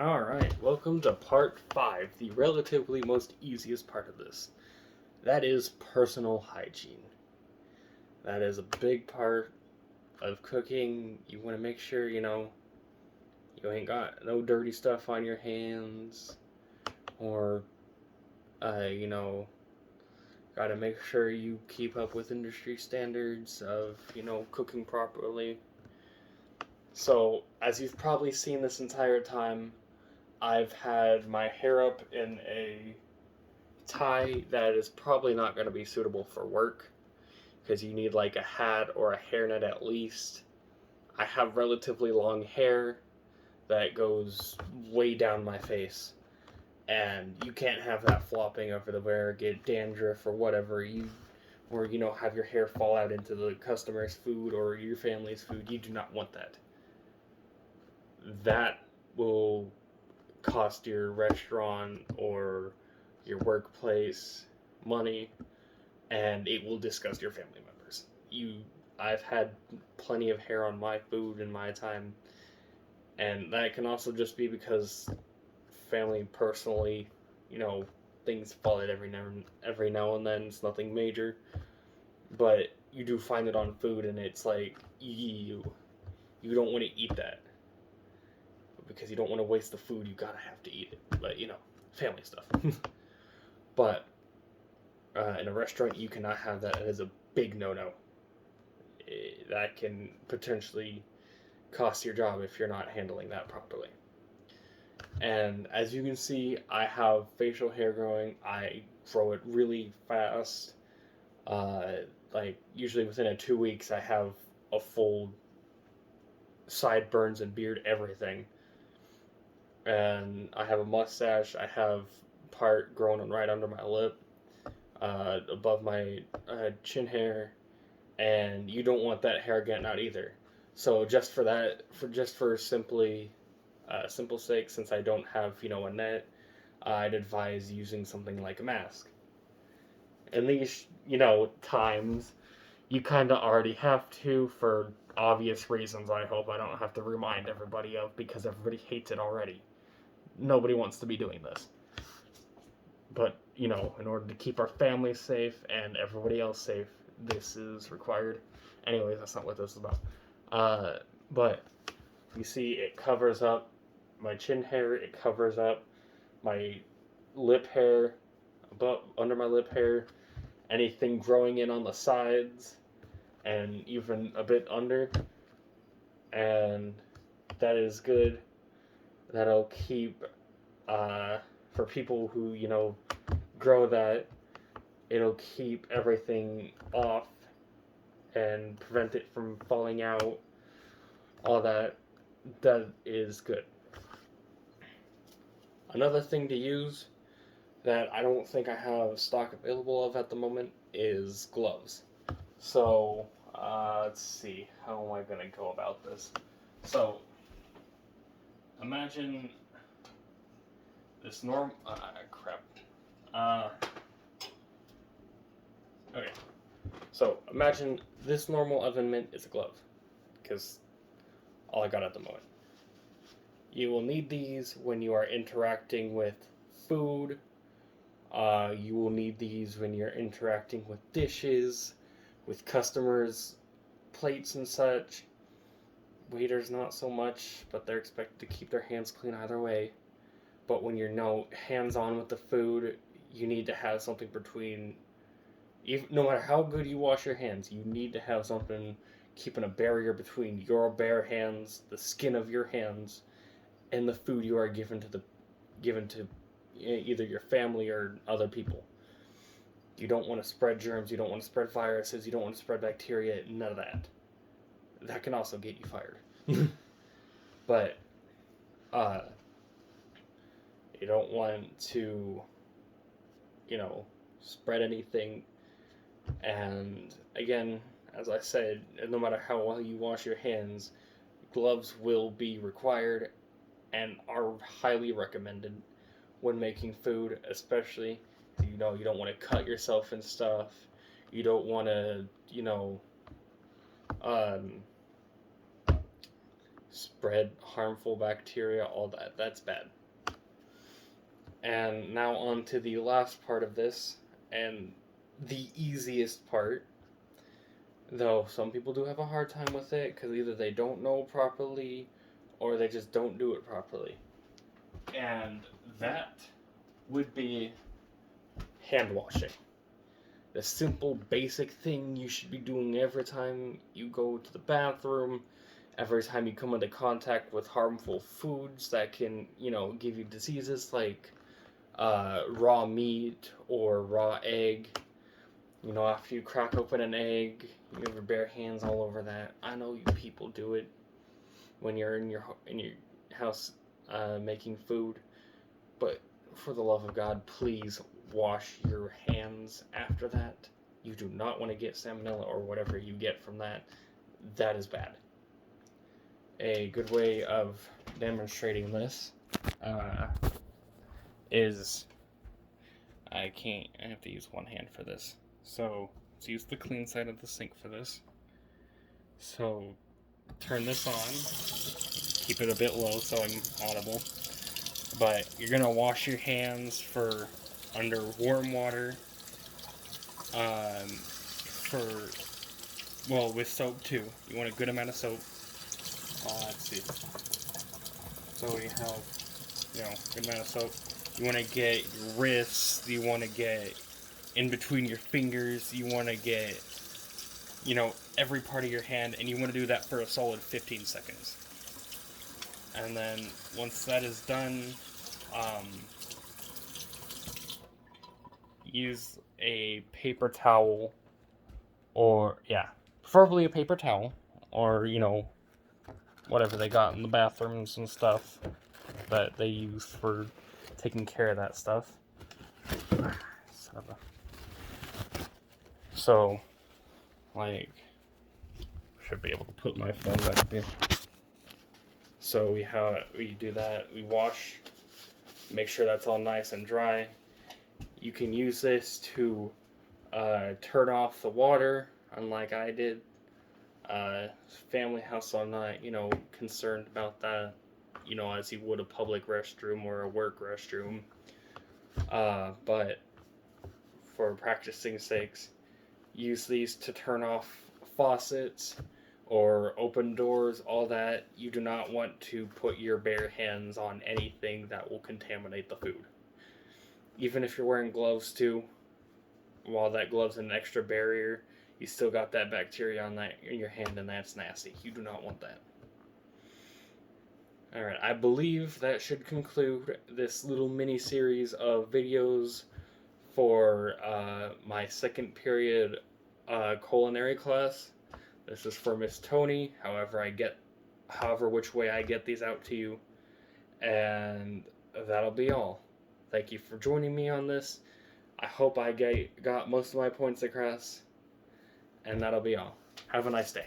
Alright, welcome to part 5, the relatively most easiest part of this. That is personal hygiene. That is a big part of cooking. You want to make sure, you ain't got no dirty stuff on your hands, or, uh, you know, gotta make sure you keep up with industry standards of, cooking properly. So, as you've probably seen this entire time, I've had my hair up in a tie that is probably not going to be suitable for work because you need like a hat or a hairnet at least. I have relatively long hair that goes way down my face, and you can't have that flopping over the wear, get dandruff or whatever or have your hair fall out into the customer's food or your family's food. You do not want that. That will cost your restaurant or your workplace money, and it will disgust your family members. I've had plenty of hair on my food in my time, and that can also just be because family personally, you know, things fall out every now and then. It's nothing major, but you do find it on food, and it's like you don't want to eat that because you don't want to waste the food. You gotta have to eat it, but family stuff. But in a restaurant, you cannot have that. It is a big no-no. That can potentially cost your job if you're not handling that properly. And as you can see, I have facial hair growing. I grow it really fast. Like usually within 2 weeks, I have a full sideburns and beard, everything. And I have a mustache. I have part growing right under my lip, above my chin hair, and you don't want that hair getting out either. So just for that, for simply simple sake, since I don't have a net, I'd advise using something like a mask. In these times, you kind of already have to for obvious reasons. I hope I don't have to remind everybody of because everybody hates it already. Nobody wants to be doing this. But in order to keep our families safe and everybody else safe, this is required. Anyways, that's not what this is about. But you see, it covers up my chin hair. It covers up my lip hair, above under my lip hair, anything growing in on the sides, and even a bit under. And that is good. That'll keep for people who grow that. It'll keep everything off and prevent it from falling out. All that is good. Another thing to use that I don't think I have stock available of at the moment is gloves. So let's see, how am I gonna go about this? So imagine this crap. Okay. So imagine this normal oven mitt is a glove, because all I got at the moment. You will need these when you are interacting with food. You will need these when you're interacting with dishes, with customers' plates and such. Waiters not so much, but they're expected to keep their hands clean either way. But when you're hands-on with the food, you need to have something between. No matter how good you wash your hands, you need to have something keeping a barrier between your bare hands, the skin of your hands, and the food you are given to either your family or other people. You don't want to spread germs, you don't want to spread viruses, you don't want to spread bacteria, none of that. That can also get you fired. But you don't want to spread anything. And again, as I said, no matter how well you wash your hands, gloves will be required and are highly recommended when making food, especially you don't want to cut yourself and stuff. You don't want to um, spread harmful bacteria, all that. That's bad. And now on to the last part of this, and the easiest part, though some people do have a hard time with it because either they don't know properly or they just don't do it properly. And that would be hand washing. The simple, basic thing you should be doing every time you go to the bathroom, every time you come into contact with harmful foods that can, give you diseases like raw meat or raw egg. After you crack open an egg, you have your bare hands all over that. I know you people do it when you're in your house making food, but for the love of God, please wash your hands after that. You do not want to get salmonella or whatever you get from that. That is bad. A good way of demonstrating this is I have to use one hand for this. So let's use the clean side of the sink for this. So turn this on, keep it a bit low so I'm audible. But you're gonna wash your hands under warm water, with soap too. You want a good amount of soap. Let's see. So you have, good amount of soap. You want to get your wrists. You want to get in between your fingers. You want to get, every part of your hand, and you want to do that for a solid 15 seconds. And then once that is done, use a paper towel, preferably a paper towel, or, whatever they got in the bathrooms and stuff that they use for taking care of that stuff. So, should be able to put my phone back up here. So we do that. We wash, make sure that's all nice and dry. You can use this to turn off the water, unlike I did. Family house, so I'm not, concerned about that, as you would a public restroom or a work restroom. But for practicing sakes, use these to turn off faucets or open doors, all that. You do not want to put your bare hands on anything that will contaminate the food. Even if you're wearing gloves too, while that glove's an extra barrier, you still got that bacteria in your hand, and that's nasty. You do not want that. Alright, I believe that should conclude this little mini-series of videos for my second period culinary class. This is for Miss Tony, however which way I get these out to you. And that'll be all. Thank you for joining me on this. I hope I got most of my points across. And that'll be all. Have a nice day.